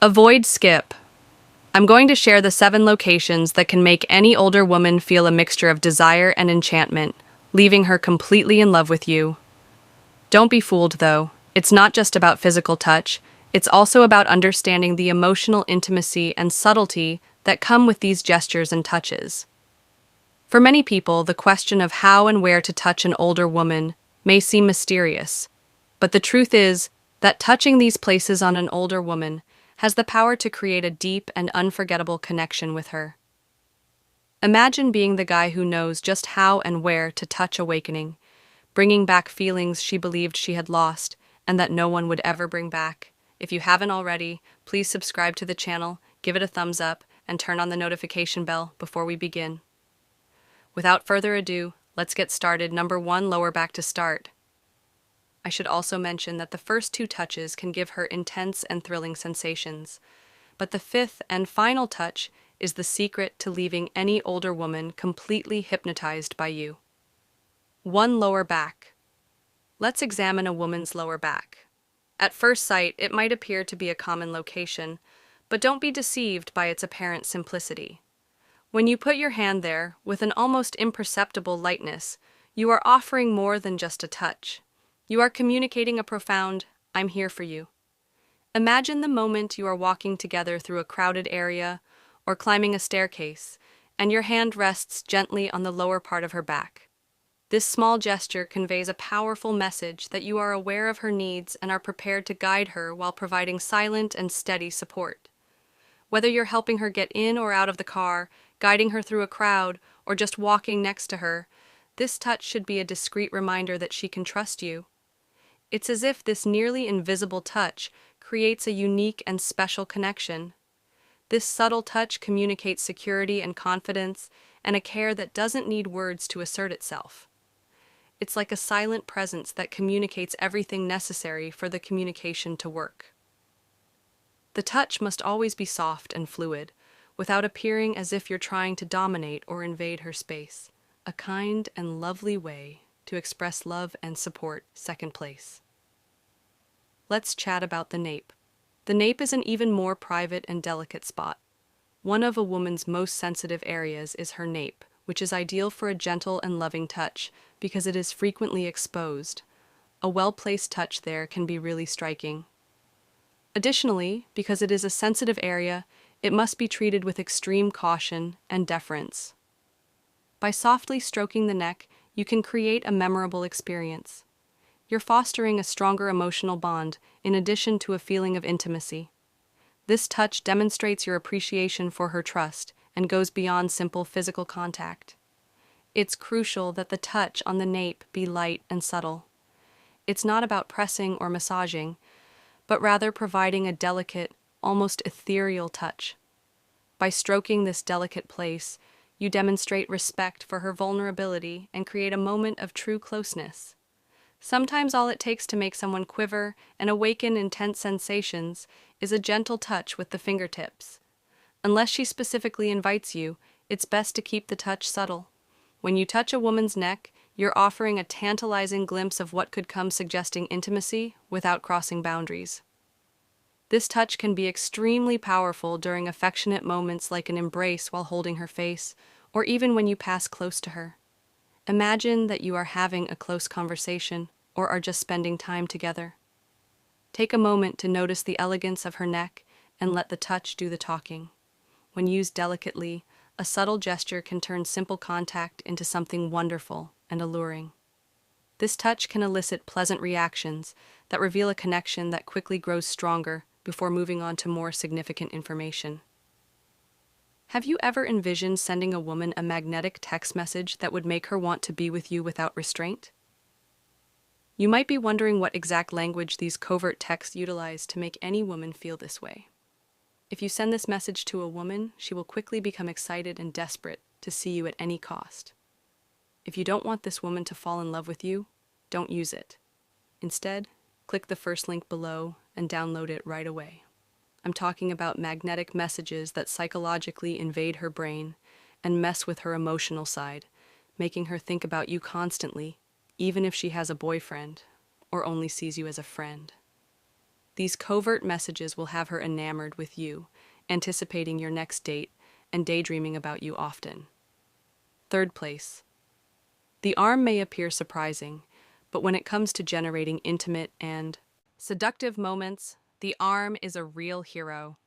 Avoid skip. I'm going to share the 7 locations that can make any older woman feel a mixture of desire and enchantment, leaving her completely in love with you. Don't be fooled, though. It's not just about physical touch, it's also about understanding the emotional intimacy and subtlety that come with these gestures and touches. For many people, the question of how and where to touch an older woman may seem mysterious, but the truth is that touching these places on an older woman has the power to create a deep and unforgettable connection with her. Imagine being the guy who knows just how and where to touch awakening, bringing back feelings she believed she had lost and that no one would ever bring back. If you haven't already, please subscribe to the channel, give it a thumbs up, and turn on the notification bell before we begin. Without further ado, let's get started. Number 1, lower back to start. I should also mention that the first 2 touches can give her intense and thrilling sensations, but the 5th and final touch is the secret to leaving any older woman completely hypnotized by you. 1. Lower back. Let's examine a woman's lower back. At first sight, it might appear to be a common location, but don't be deceived by its apparent simplicity. When you put your hand there, with an almost imperceptible lightness, you are offering more than just a touch. You are communicating a profound, "I'm here for you." Imagine the moment you are walking together through a crowded area or climbing a staircase, and your hand rests gently on the lower part of her back. This small gesture conveys a powerful message that you are aware of her needs and are prepared to guide her while providing silent and steady support. Whether you're helping her get in or out of the car, guiding her through a crowd, or just walking next to her, this touch should be a discreet reminder that she can trust you. It's as if this nearly invisible touch creates a unique and special connection. This subtle touch communicates security and confidence and a care that doesn't need words to assert itself. It's like a silent presence that communicates everything necessary for the communication to work. The touch must always be soft and fluid, without appearing as if you're trying to dominate or invade her space. A kind and lovely way to express love and support. 2nd place. Let's chat about the nape. The nape is an even more private and delicate spot. One of a woman's most sensitive areas is her nape, which is ideal for a gentle and loving touch because it is frequently exposed. A well-placed touch there can be really striking. Additionally, because it is a sensitive area, it must be treated with extreme caution and deference. By softly stroking the neck, you can create a memorable experience. You're fostering a stronger emotional bond in addition to a feeling of intimacy. This touch demonstrates your appreciation for her trust and goes beyond simple physical contact. It's crucial that the touch on the nape be light and subtle. It's not about pressing or massaging, but rather providing a delicate, almost ethereal touch. By stroking this delicate place, you demonstrate respect for her vulnerability and create a moment of true closeness. Sometimes all it takes to make someone quiver and awaken intense sensations is a gentle touch with the fingertips. Unless she specifically invites you, it's best to keep the touch subtle. When you touch a woman's neck, you're offering a tantalizing glimpse of what could come, suggesting intimacy without crossing boundaries. This touch can be extremely powerful during affectionate moments like an embrace while holding her face, or even when you pass close to her. Imagine that you are having a close conversation or are just spending time together. Take a moment to notice the elegance of her neck and let the touch do the talking. When used delicately, a subtle gesture can turn simple contact into something wonderful and alluring. This touch can elicit pleasant reactions that reveal a connection that quickly grows stronger before moving on to more significant information. Have you ever envisioned sending a woman a magnetic text message that would make her want to be with you without restraint? You might be wondering what exact language these covert texts utilize to make any woman feel this way. If you send this message to a woman, she will quickly become excited and desperate to see you at any cost. If you don't want this woman to fall in love with you, don't use it. Instead, click the first link below and download it right away. I'm talking about magnetic messages that psychologically invade her brain and mess with her emotional side, making her think about you constantly, even if she has a boyfriend or only sees you as a friend. These covert messages will have her enamored with you, anticipating your next date and daydreaming about you often. Third place. The arm may appear surprising, but when it comes to generating intimate and seductive moments, the arm is a real hero.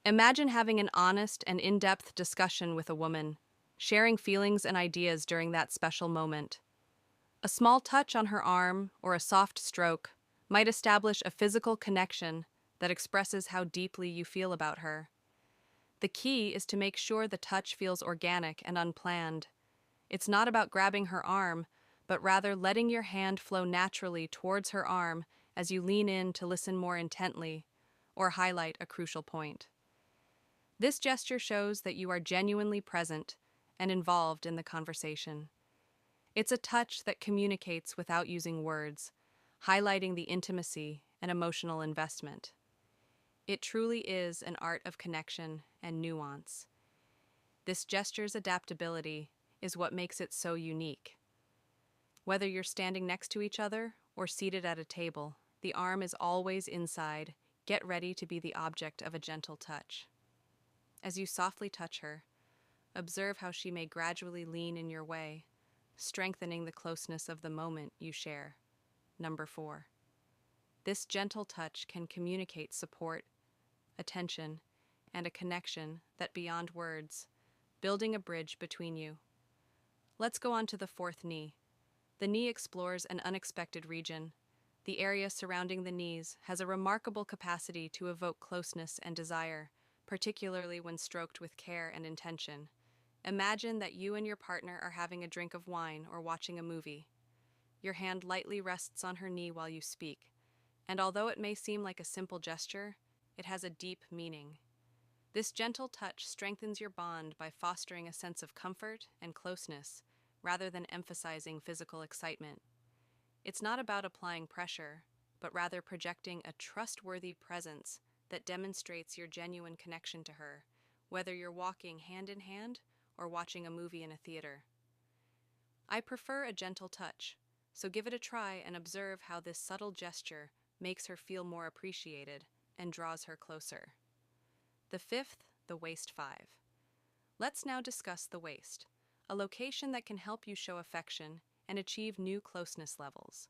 Imagine having an honest and in-depth discussion with a woman, sharing feelings and ideas during that special moment. A small touch on her arm or a soft stroke might establish a physical connection that expresses how deeply you feel about her. The key is to make sure the touch feels organic and unplanned. It's not about grabbing her arm, but rather letting your hand flow naturally towards her arm as you lean in to listen more intently or highlight a crucial point. This gesture shows that you are genuinely present and involved in the conversation. It's a touch that communicates without using words, highlighting the intimacy and emotional investment. It truly is an art of connection and nuance. This gesture's adaptability is what makes it so unique. Whether you're standing next to each other or seated at a table, the arm is always inside. Get ready to be the object of a gentle touch. As you softly touch her, observe how she may gradually lean in your way, strengthening the closeness of the moment you share. Number 4. This gentle touch can communicate support, attention, and a connection that beyond words, building a bridge between you. Let's go on to the fourth knee. The knee explores an unexpected region. The area surrounding the knees has a remarkable capacity to evoke closeness and desire, particularly when stroked with care and intention. Imagine that you and your partner are having a drink of wine or watching a movie. Your hand lightly rests on her knee while you speak, and although it may seem like a simple gesture, it has a deep meaning. This gentle touch strengthens your bond by fostering a sense of comfort and closeness, rather than emphasizing physical excitement. It's not about applying pressure, but rather projecting a trustworthy presence that demonstrates your genuine connection to her, whether you're walking hand in hand or watching a movie in a theater. I prefer a gentle touch, so give it a try and observe how this subtle gesture makes her feel more appreciated and draws her closer. The fifth, the waist 5. Let's now discuss the waist, a location that can help you show affection and achieve new closeness levels.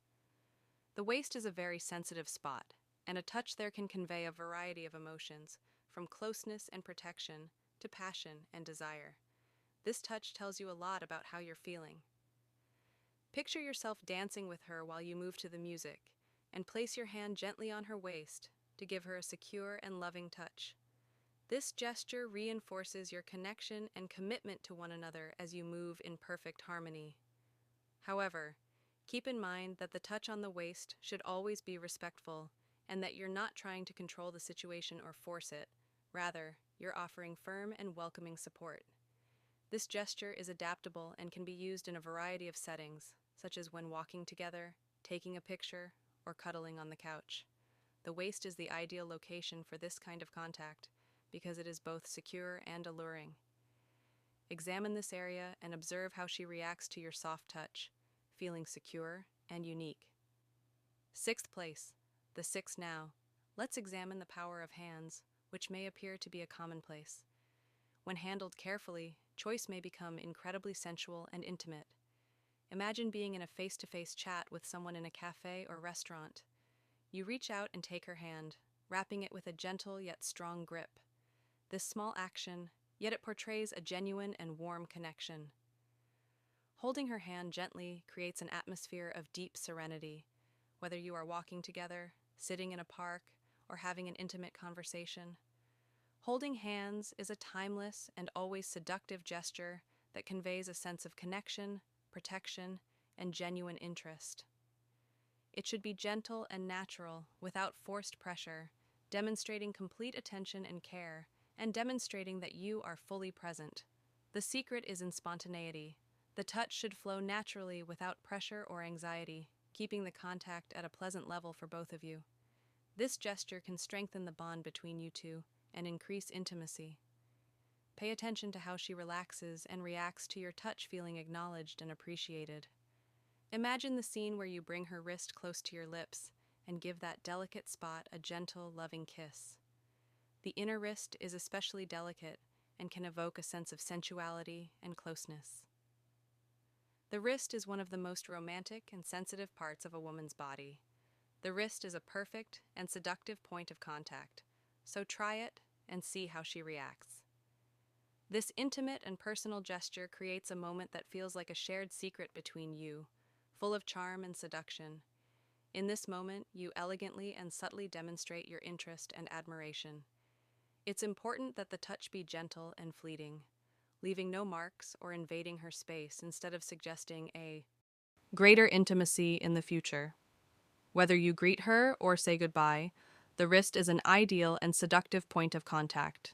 The waist is a very sensitive spot, and a touch there can convey a variety of emotions, from closeness and protection to passion and desire. This touch tells you a lot about how you're feeling. Picture yourself dancing with her while you move to the music, and place your hand gently on her waist to give her a secure and loving touch. This gesture reinforces your connection and commitment to one another as you move in perfect harmony. However, keep in mind that the touch on the waist should always be respectful and that you're not trying to control the situation or force it. Rather, you're offering firm and welcoming support. This gesture is adaptable and can be used in a variety of settings, such as when walking together, taking a picture, or cuddling on the couch. The waist is the ideal location for this kind of contact because it is both secure and alluring. Examine this area and observe how she reacts to your soft touch, feeling secure and unique. Sixth place, the 6 now. Let's examine the power of hands, which may appear to be a commonplace. When handled carefully, choice may become incredibly sensual and intimate. Imagine being in a face-to-face chat with someone in a cafe or restaurant. You reach out and take her hand, wrapping it with a gentle yet strong grip. This small action, yet it portrays a genuine and warm connection. Holding her hand gently creates an atmosphere of deep serenity, whether you are walking together, sitting in a park, or having an intimate conversation. Holding hands is a timeless and always seductive gesture that conveys a sense of connection, protection, and genuine interest. It should be gentle and natural, without forced pressure, demonstrating complete attention and care, and demonstrating that you are fully present. The secret is in spontaneity. The touch should flow naturally without pressure or anxiety, keeping the contact at a pleasant level for both of you. This gesture can strengthen the bond between you two and increase intimacy. Pay attention to how she relaxes and reacts to your touch, feeling acknowledged and appreciated. Imagine the scene where you bring her wrist close to your lips and give that delicate spot a gentle, loving kiss. The inner wrist is especially delicate and can evoke a sense of sensuality and closeness. The wrist is one of the most romantic and sensitive parts of a woman's body. The wrist is a perfect and seductive point of contact, so try it and see how she reacts. This intimate and personal gesture creates a moment that feels like a shared secret between you, full of charm and seduction. In this moment, you elegantly and subtly demonstrate your interest and admiration. It's important that the touch be gentle and fleeting, leaving no marks or invading her space instead of suggesting a greater intimacy in the future. Whether you greet her or say goodbye, the wrist is an ideal and seductive point of contact.